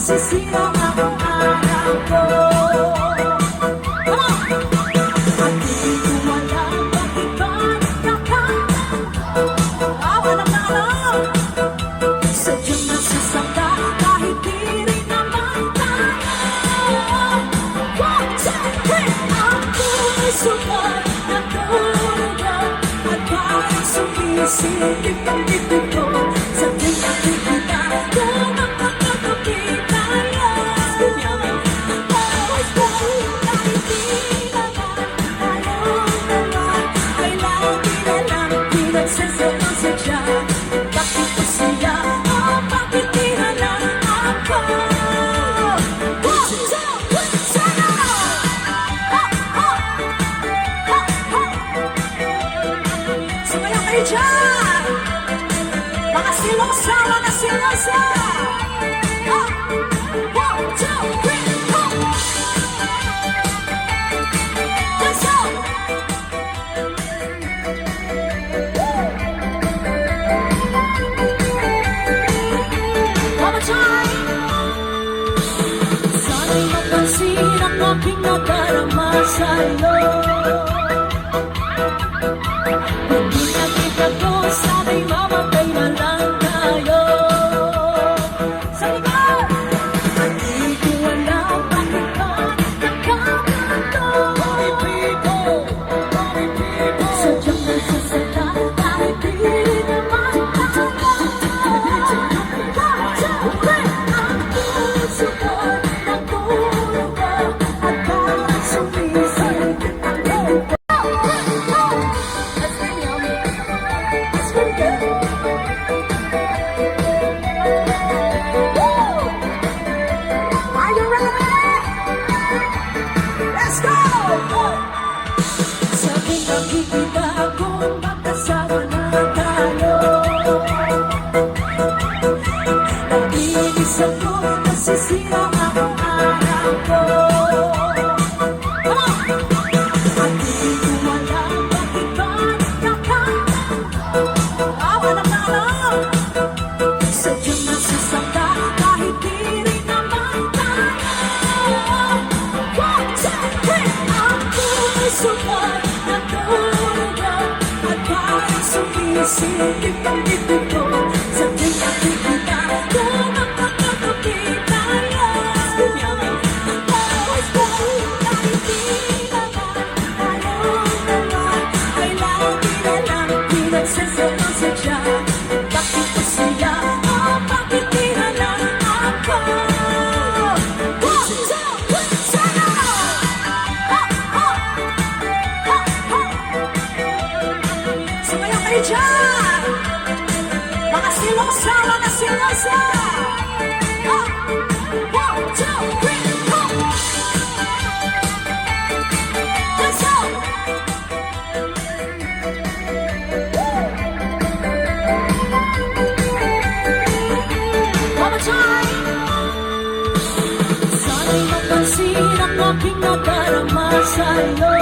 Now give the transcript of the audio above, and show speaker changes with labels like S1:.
S1: Nasisira ang araw ko. At di ko alam bakit ba alam na alam. Sadyang nasasakta kahit di rin naman tayo. One, two, three. Ako'y sukat na tulugan at parang sumisilip ang dibdib ko. Sadyang nakikita ko ng pagkakapit. Mga silosa, mga silosa. One, two, three, go. Let's go. One more time. Sana'y mapansin ang aking nadarama sa'yo. Hindi nakita ko, sana'y mamatay na lang tayo. Sa likod! At di ko alam bakit ba nagkakato. Sadyang nagsasala kahit di rin naman tayo. Ang sukat ng tulugan at parang sumisilip ang dibdib ko. Nakikita kung magkasama na tayo. Naiinis ako, nasisira ang araw ko. At di ko alam bakit ba alam na alam. Sadyang nasasakta kahit di rin naman tayo. One, two, three. Ako'y sukat na tulugan at parang sumisilip ang dibdib ko. Sadyang nakikita ko ng pagkakapit tayo. Always go, kahit di naman tayong dalawa ay lagi na lang pinagsasama sadya. Bakit pa siya o bakit di na lang ako? One, two, three, sana! Sumayaw kayo dyan! Mga silosa, mga silosa! One, two, three, go! Let's go! One more time! Sana'y mapansin ang aking nadarama sa'yo.